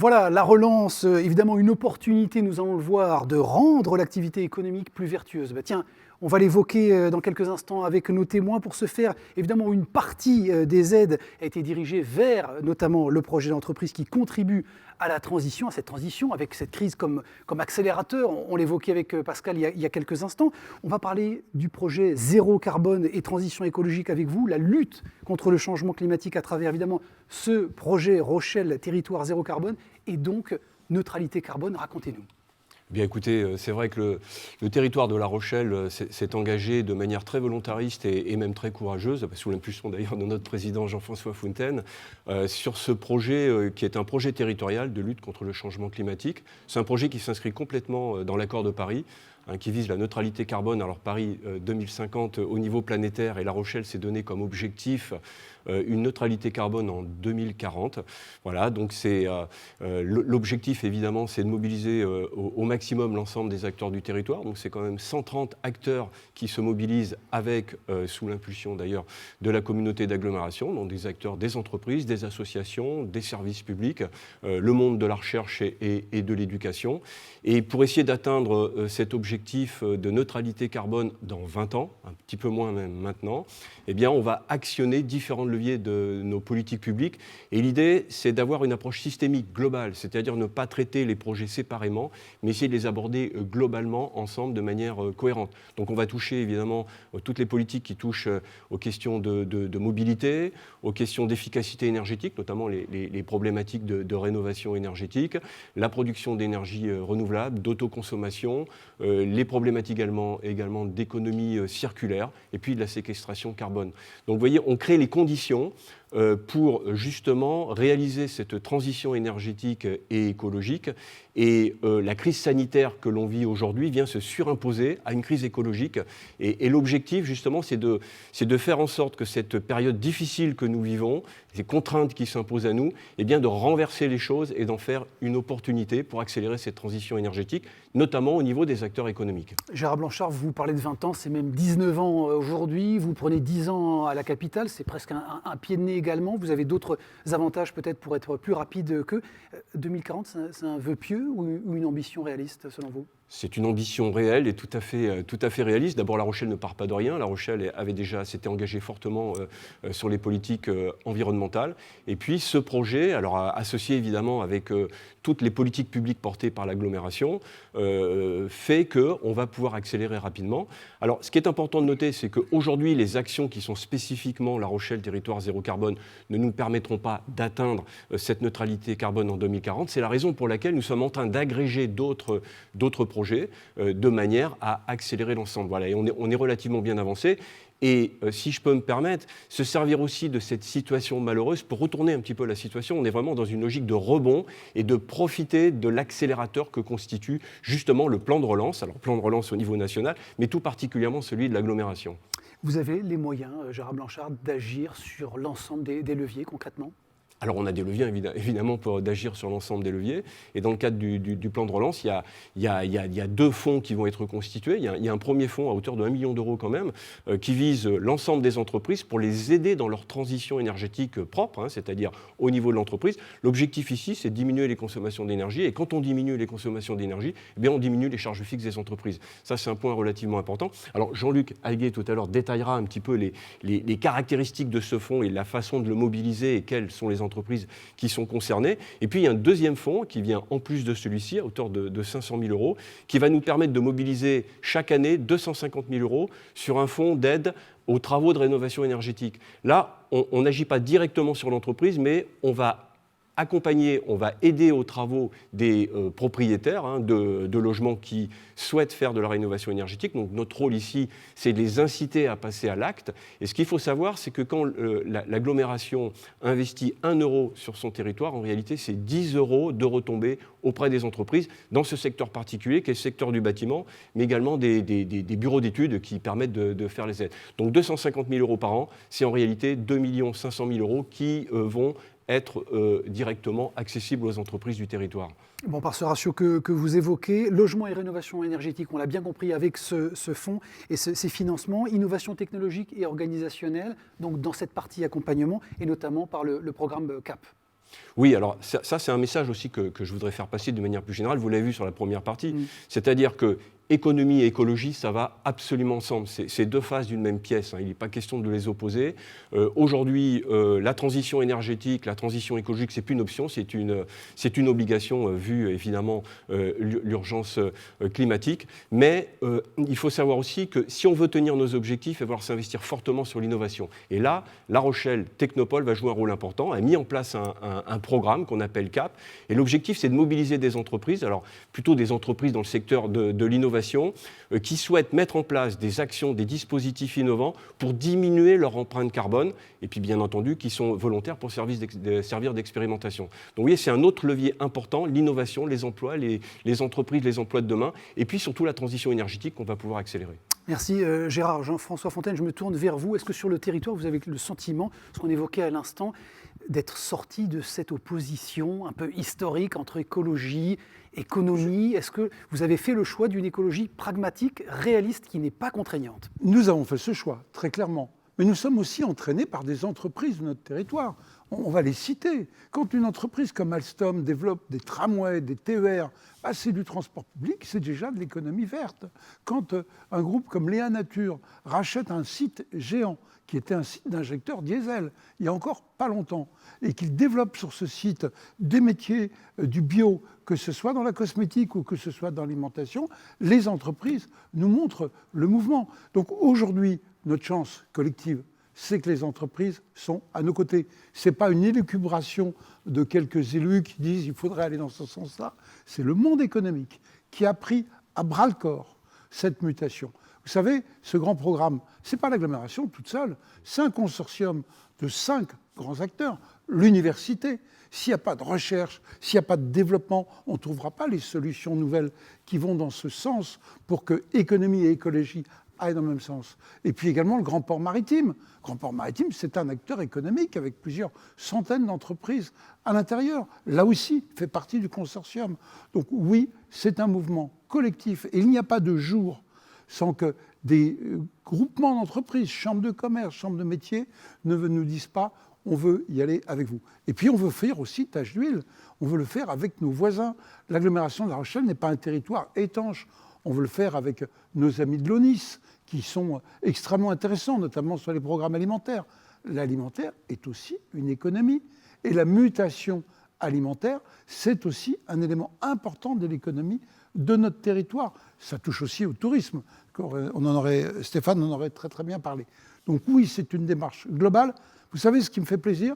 Voilà, la relance, évidemment une opportunité, nous allons le voir, de rendre l'activité économique plus vertueuse. Tiens, on va l'évoquer dans quelques instants avec nos témoins. Pour ce faire, évidemment, une partie des aides a été dirigée vers notamment le projet d'entreprise qui contribue à la transition, à cette transition, avec cette crise comme accélérateur. On l'évoquait avec Pascal il y a quelques instants. On va parler du projet Zéro Carbone et Transition écologique avec vous, la lutte contre le changement climatique à travers évidemment ce projet Rochelle Territoire Zéro Carbone et donc neutralité carbone. Racontez-nous. Bien écoutez, c'est vrai que le territoire de La Rochelle s'est engagé de manière très volontariste et même très courageuse, sous l'impulsion d'ailleurs de notre président Jean-François Fontaine, sur ce projet qui est un projet territorial de lutte contre le changement climatique. C'est un projet qui s'inscrit complètement dans l'accord de Paris, qui vise la neutralité carbone. Alors Paris 2050 au niveau planétaire, et La Rochelle s'est donné comme objectif une neutralité carbone en 2040. Voilà, donc c'est l'objectif évidemment, c'est de mobiliser au maximum l'ensemble des acteurs du territoire. Donc c'est quand même 130 acteurs qui se mobilisent avec, sous l'impulsion d'ailleurs de la communauté d'agglomération, donc des acteurs des entreprises, des associations, des services publics, le monde de la recherche et de l'éducation. Et pour essayer d'atteindre cet objectif de neutralité carbone dans 20 ans, un petit peu moins même maintenant, eh bien on va actionner différents leviers de nos politiques publiques. Et l'idée, c'est d'avoir une approche systémique globale, c'est-à-dire ne pas traiter les projets séparément, mais essayer de les aborder globalement, ensemble, de manière cohérente. Donc on va toucher évidemment toutes les politiques qui touchent aux questions de mobilité, aux questions d'efficacité énergétique, notamment les problématiques de rénovation énergétique, la production d'énergie renouvelable, d'autoconsommation, les problématiques également d'économie circulaire et puis de la séquestration carbone. Donc vous voyez, on crée les conditions pour justement réaliser cette transition énergétique et écologique. Et la crise sanitaire que l'on vit aujourd'hui vient se surimposer à une crise écologique. Et l'objectif, justement, c'est de faire en sorte que cette période difficile que nous vivons, ces contraintes qui s'imposent à nous, eh bien, de renverser les choses et d'en faire une opportunité pour accélérer cette transition énergétique, notamment au niveau des acteurs économiques. Gérard Blanchard, vous parlez de 20 ans, c'est même 19 ans aujourd'hui. Vous prenez 10 ans à la capitale, c'est presque un pied de nez également. Vous avez d'autres avantages peut-être pour être plus rapide qu'eux. 2040, c'est un vœu pieux ou une ambition réaliste selon vous ? C'est une ambition réelle et tout à fait réaliste. D'abord, La Rochelle ne part pas de rien. La Rochelle s'était engagée fortement sur les politiques environnementales. Et puis, ce projet, alors associé évidemment avec toutes les politiques publiques portées par l'agglomération, fait qu'on va pouvoir accélérer rapidement. Alors, ce qui est important de noter, c'est qu'aujourd'hui, les actions qui sont spécifiquement La Rochelle, territoire zéro carbone, ne nous permettront pas d'atteindre cette neutralité carbone en 2040. C'est la raison pour laquelle nous sommes en train d'agréger d'autres projets de manière à accélérer l'ensemble. Voilà, et on est relativement bien avancé. Et si je peux me permettre, se servir aussi de cette situation malheureuse pour retourner un petit peu la situation. On est vraiment dans une logique de rebond et de profiter de l'accélérateur que constitue justement le plan de relance. Alors, plan de relance au niveau national, mais tout particulièrement celui de l'agglomération. Vous avez les moyens, Gérard Blanchard, d'agir sur l'ensemble des leviers concrètement ? Alors on a des leviers évidemment pour d'agir sur l'ensemble des leviers. Et dans le cadre du plan de relance, il y a deux fonds qui vont être constitués. Il y a un premier fonds à hauteur de 1 million d'euros quand même, qui vise l'ensemble des entreprises pour les aider dans leur transition énergétique propre, c'est-à-dire au niveau de l'entreprise. L'objectif ici, c'est de diminuer les consommations d'énergie. Et quand on diminue les consommations d'énergie, eh bien on diminue les charges fixes des entreprises. Ça, c'est un point relativement important. Alors Jean-Luc Alguet tout à l'heure détaillera un petit peu les caractéristiques de ce fonds et la façon de le mobiliser et quelles sont les entreprises qui sont concernées. Et puis, il y a un deuxième fonds qui vient en plus de celui-ci, à hauteur de 500 000 euros, qui va nous permettre de mobiliser chaque année 250 000 euros sur un fonds d'aide aux travaux de rénovation énergétique. Là, on n'agit pas directement sur l'entreprise, mais on va accompagner, on va aider aux travaux des propriétaires de logements qui souhaitent faire de la rénovation énergétique. Donc notre rôle ici, c'est de les inciter à passer à l'acte. Et ce qu'il faut savoir, c'est que quand l'agglomération investit 1 euro sur son territoire, en réalité, c'est 10 euros de retombées auprès des entreprises dans ce secteur particulier, qui est le secteur du bâtiment, mais également des bureaux d'études qui permettent de faire les aides. Donc 250 000 euros par an, c'est en réalité 2 500 000 euros qui vont être directement accessibles aux entreprises du territoire. Bon, par ce ratio que vous évoquez, logement et rénovation énergétique, on l'a bien compris avec ce fonds et ces financements, innovation technologique et organisationnelle, donc dans cette partie accompagnement, et notamment par le programme CAP. Oui, alors ça c'est un message aussi que je voudrais faire passer de manière plus générale. Vous l'avez vu sur la première partie, c'est-à-dire que économie et écologie, ça va absolument ensemble. C'est deux faces d'une même pièce, hein. Il n'est pas question de les opposer. Aujourd'hui, la transition énergétique, la transition écologique, c'est plus une option, c'est une obligation vu évidemment l'urgence climatique. Mais il faut savoir aussi que si on veut tenir nos objectifs, il va falloir s'investir fortement sur l'innovation. Et là, La Rochelle Technopole va jouer un rôle important, a mis en place un programme qu'on appelle CAP. Et l'objectif, c'est de mobiliser des entreprises, alors plutôt des entreprises dans le secteur de l'innovation, qui souhaitent mettre en place des actions, des dispositifs innovants pour diminuer leur empreinte carbone, et puis bien entendu qui sont volontaires pour servir d'expérimentation. Donc vous voyez, c'est un autre levier important, l'innovation, les emplois, les entreprises, les emplois de demain, et puis surtout la transition énergétique qu'on va pouvoir accélérer. Merci Gérard. Jean-François Fontaine, je me tourne vers vous. Est-ce que sur le territoire, vous avez le sentiment, ce qu'on évoquait à l'instant, d'être sorti de cette opposition un peu historique entre écologie, économie? Est-ce que vous avez fait le choix d'une écologie pragmatique, réaliste, qui n'est pas contraignante? Nous avons fait ce choix, très clairement. Mais nous sommes aussi entraînés par des entreprises de notre territoire. On va les citer. Quand une entreprise comme Alstom développe des tramways, des TER, c'est du transport public, c'est déjà de l'économie verte. Quand un groupe comme Léa Nature rachète un site géant, qui était un site d'injecteur diesel, il y a encore pas longtemps, et qu'il développe sur ce site des métiers du bio, que ce soit dans la cosmétique ou que ce soit dans l'alimentation, les entreprises nous montrent le mouvement. Donc aujourd'hui, notre chance collective, c'est que les entreprises sont à nos côtés. Ce n'est pas une élucubration de quelques élus qui disent qu'il faudrait aller dans ce sens-là. C'est le monde économique qui a pris à bras-le-corps cette mutation. Vous savez, ce grand programme, ce n'est pas l'agglomération toute seule, c'est un consortium de 5 grands acteurs. L'université, s'il n'y a pas de recherche, s'il n'y a pas de développement, on ne trouvera pas les solutions nouvelles qui vont dans ce sens pour que économie et écologie aillent dans le même sens. Et puis également le Grand Port Maritime. Le Grand Port Maritime, c'est un acteur économique avec plusieurs centaines d'entreprises à l'intérieur. Là aussi, fait partie du consortium. Donc oui, c'est un mouvement collectif. Et il n'y a pas de jour sans que des groupements d'entreprises, chambres de commerce, chambres de métiers, ne nous disent pas « on veut y aller avec vous ». Et puis on veut faire aussi tâche d'huile, on veut le faire avec nos voisins. L'agglomération de La Rochelle n'est pas un territoire étanche. On veut le faire avec nos amis de l'ONIS, qui sont extrêmement intéressants, notamment sur les programmes alimentaires. L'alimentaire est aussi une économie. Et la mutation alimentaire, c'est aussi un élément important de l'économie de notre territoire. Ça touche aussi au tourisme. Stéphane en aurait très très bien parlé. Donc oui, c'est une démarche globale. Vous savez ce qui me fait plaisir?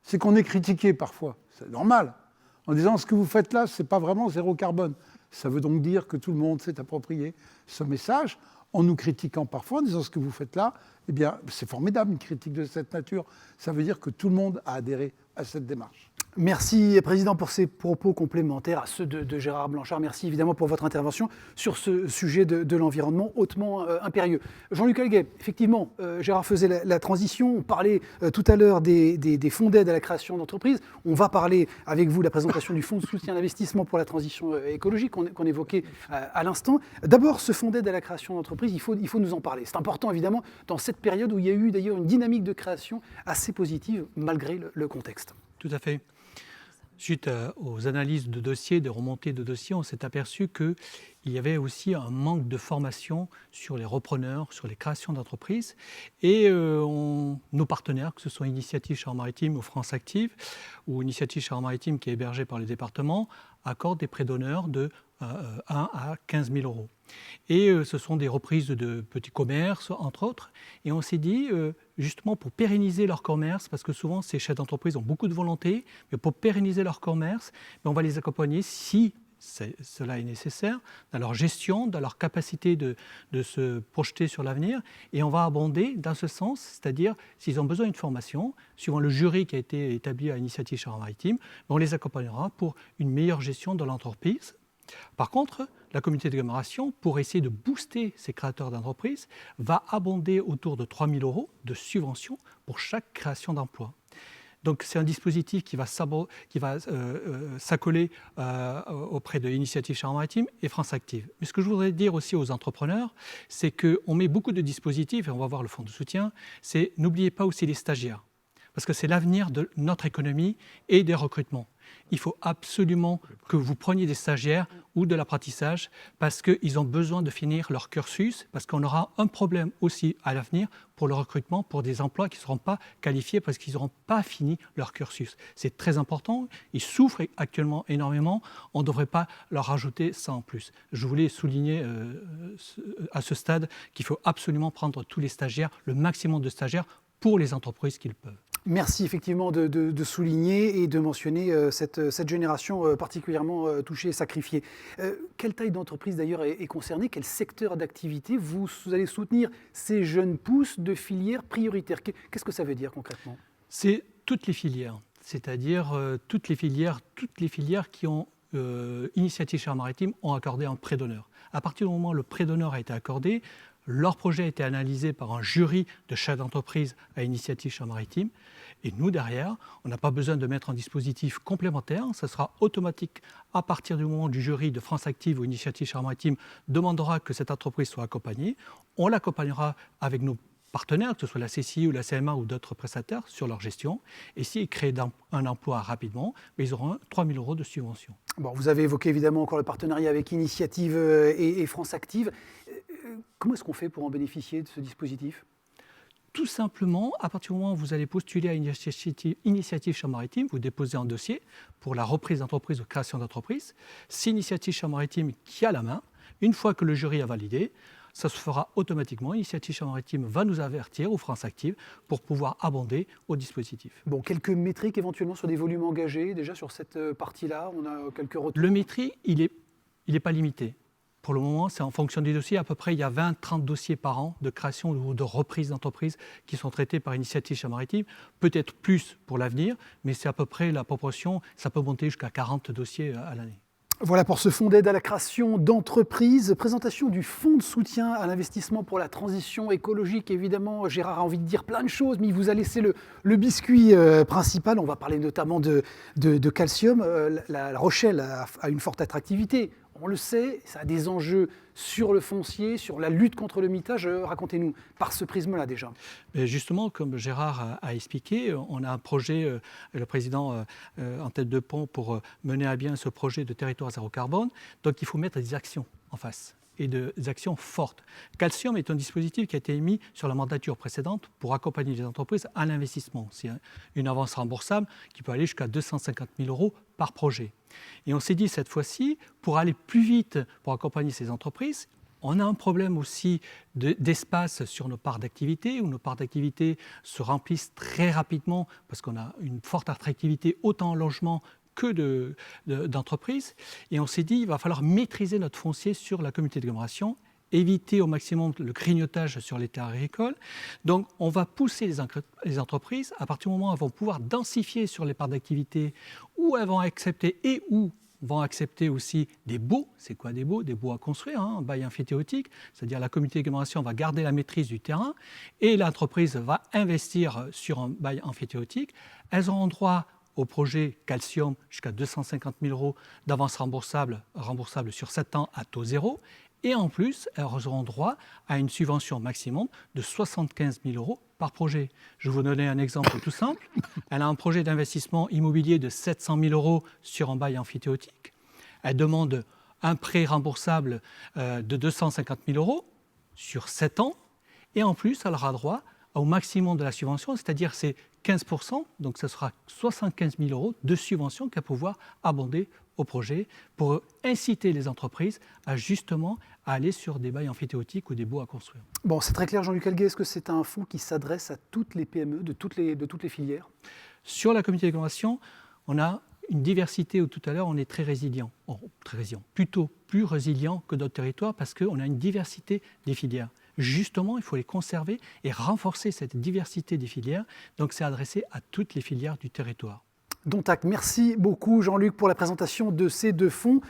C'est qu'on est critiqué parfois. C'est normal. En disant ce que vous faites là, ce n'est pas vraiment zéro carbone. Ça veut donc dire que tout le monde s'est approprié ce message en nous critiquant parfois, en disant ce que vous faites là, eh bien, c'est formidable une critique de cette nature. Ça veut dire que tout le monde a adhéré à cette démarche. Merci, Président, pour ces propos complémentaires à ceux de Gérard Blanchard. Merci évidemment pour votre intervention sur ce sujet de l'environnement hautement impérieux. Jean-Luc Alguet, effectivement, Gérard faisait la transition. On parlait tout à l'heure des fonds d'aide à la création d'entreprises. On va parler avec vous de la présentation du fonds de soutien à l'investissement pour la transition écologique qu'on évoquait à l'instant. D'abord, ce fonds d'aide à la création d'entreprises, il faut nous en parler. C'est important, évidemment, dans cette période où il y a eu d'ailleurs une dynamique de création assez positive malgré le contexte. Tout à fait. Suite aux analyses de dossiers, de remontées de dossiers, on s'est aperçu qu'il y avait aussi un manque de formation sur les repreneurs, sur les créations d'entreprises. Et nos partenaires, que ce soit Initiative Charente-Maritime ou France Active, ou Initiative Charente-Maritime qui est hébergée par les départements, accordent des prêts d'honneur de 1 à 15 000 euros. Et ce sont des reprises de petits commerces, entre autres. Et on s'est dit, justement, pour pérenniser leur commerce, parce que souvent, ces chefs d'entreprise ont beaucoup de volonté, mais pour pérenniser leur commerce, on va les accompagner, si cela est nécessaire, dans leur gestion, dans leur capacité de se projeter sur l'avenir. Et on va abonder dans ce sens, c'est-à-dire, s'ils ont besoin d'une formation, suivant le jury qui a été établi à Initiative Charente-Maritime, on les accompagnera pour une meilleure gestion de l'entreprise. Par contre, la communauté d'agglomération, pour essayer de booster ces créateurs d'entreprises, va abonder autour de 3 000 euros de subventions pour chaque création d'emploi. Donc c'est un dispositif qui va s'accoler auprès de l'Initiative Charente-Maritime et France Active. Mais ce que je voudrais dire aussi aux entrepreneurs, c'est qu'on met beaucoup de dispositifs, et on va voir le fonds de soutien, c'est n'oubliez pas aussi les stagiaires. parce que c'est l'avenir de notre économie et des recrutements. Il faut absolument que vous preniez des stagiaires ou de l'apprentissage parce qu'ils ont besoin de finir leur cursus, parce qu'on aura un problème aussi à l'avenir pour le recrutement, pour des emplois qui ne seront pas qualifiés parce qu'ils n'auront pas fini leur cursus. C'est très important. Ils souffrent actuellement énormément. On ne devrait pas leur rajouter ça en plus. Je voulais souligner à ce stade qu'il faut absolument prendre tous les stagiaires, le maximum de stagiaires pour les entreprises qu'ils peuvent. Merci effectivement de souligner et de mentionner cette génération particulièrement touchée et sacrifiée. Quelle taille d'entreprise d'ailleurs est concernée? Quel secteur d'activité vous allez soutenir ces jeunes pousses de filières prioritaires? Qu'est-ce que ça veut dire concrètement? C'est toutes les filières, c'est-à-dire toutes les filières qui ont Initiative Charente-Maritime ont accordé un prêt d'honneur. À partir du moment où le prêt d'honneur a été accordé, leur projet a été analysé par un jury de chefs d'entreprise à Initiative Charente-Maritime. Et nous, derrière, on n'a pas besoin de mettre un dispositif complémentaire. Ça sera automatique à partir du moment où du jury de France Active ou Initiative Charente-Maritime demandera que cette entreprise soit accompagnée. On l'accompagnera avec nos partenaires, que ce soit la CCI ou la CMA ou d'autres prestataires, sur leur gestion. Et s'ils créent un emploi rapidement, ils auront 3 000 € de subvention. Bon, vous avez évoqué évidemment encore le partenariat avec Initiative et France Active. Comment est-ce qu'on fait pour en bénéficier de ce dispositif? Tout simplement, à partir du moment où vous allez postuler à Initiative Charente-Maritime, vous déposez un dossier pour la reprise d'entreprise ou création d'entreprise. C'est Initiative Charente-Maritime qui a la main. Une fois que le jury a validé, ça se fera automatiquement. Initiative Charente-Maritime va nous avertir, ou France Active, pour pouvoir abonder au dispositif. Bon, quelques métriques éventuellement sur des volumes engagés, déjà sur cette partie-là, on a quelques retours. Le métier, il est pas limité. Pour le moment, c'est en fonction des dossiers. À peu près, il y a 20-30 dossiers par an de création ou de reprise d'entreprise qui sont traités par Initiative Charente-Maritime. Peut-être plus pour l'avenir, mais c'est à peu près la proportion. Ça peut monter jusqu'à 40 dossiers à l'année. Voilà pour ce fonds d'aide à la création d'entreprises. Présentation du fonds de soutien à l'investissement pour la transition écologique. Évidemment, Gérard a envie de dire plein de choses, mais il vous a laissé le biscuit principal. On va parler notamment de calcium. La Rochelle a une forte attractivité. On le sait, ça a des enjeux sur le foncier, sur la lutte contre le mitage. Racontez-nous, par ce prisme-là déjà. Mais justement, comme Gérard a expliqué, on a un projet, le président en tête de pont, pour mener à bien ce projet de territoire zéro carbone. Donc il faut mettre des actions en face, et des actions fortes. Calcium est un dispositif qui a été émis sur la mandature précédente pour accompagner les entreprises à l'investissement. C'est une avance remboursable qui peut aller jusqu'à 250 000 € par projet. Et on s'est dit cette fois-ci, pour aller plus vite, pour accompagner ces entreprises, on a un problème aussi d'espace sur nos parts d'activité, où nos parts d'activité se remplissent très rapidement parce qu'on a une forte attractivité autant en logement que d'entreprises. Et on s'est dit, il va falloir maîtriser notre foncier sur la communauté d'agglomération, éviter au maximum le grignotage sur les terres agricoles. Donc, on va pousser les entreprises, à partir du moment où elles vont pouvoir densifier sur les parts d'activité, où elles vont accepter et où vont accepter aussi des baux. C'est quoi des baux? Des baux à construire, un bail amphithéotique, c'est-à-dire la communauté d'agglomération va garder la maîtrise du terrain et l'entreprise va investir sur un bail amphithéotique. Elles auront droit au projet Calcium jusqu'à 250 000 € d'avance remboursable sur 7 ans à taux zéro. Et en plus, elles auront droit à une subvention maximum de 75 000 € par projet. Je vais vous donner un exemple tout simple. Elle a un projet d'investissement immobilier de 700 000 € sur un bail amphithéotique. Elle demande un prêt remboursable de 250 000 € sur 7 ans. Et en plus, elle aura droit au maximum de la subvention, c'est-à-dire c'est 15%, donc ce sera 75 000 € de subvention qu'elle va pouvoir abonder au projet pour inciter les entreprises à justement aller sur des bails amphithéotiques ou des baux à construire. Bon, c'est très clair, Jean-Luc Alguet. Est-ce que c'est un fonds qui s'adresse à toutes les PME de toutes les filières? Sur la communauté d'agglomération, on a une diversité où tout à l'heure on est très résilient, plutôt plus résilient que d'autres territoires parce qu'on a une diversité des filières. Justement, il faut les conserver et renforcer cette diversité des filières. Donc, c'est adressé à toutes les filières du territoire. Dont acte. Merci beaucoup, Jean-Luc, pour la présentation de ces deux fonds.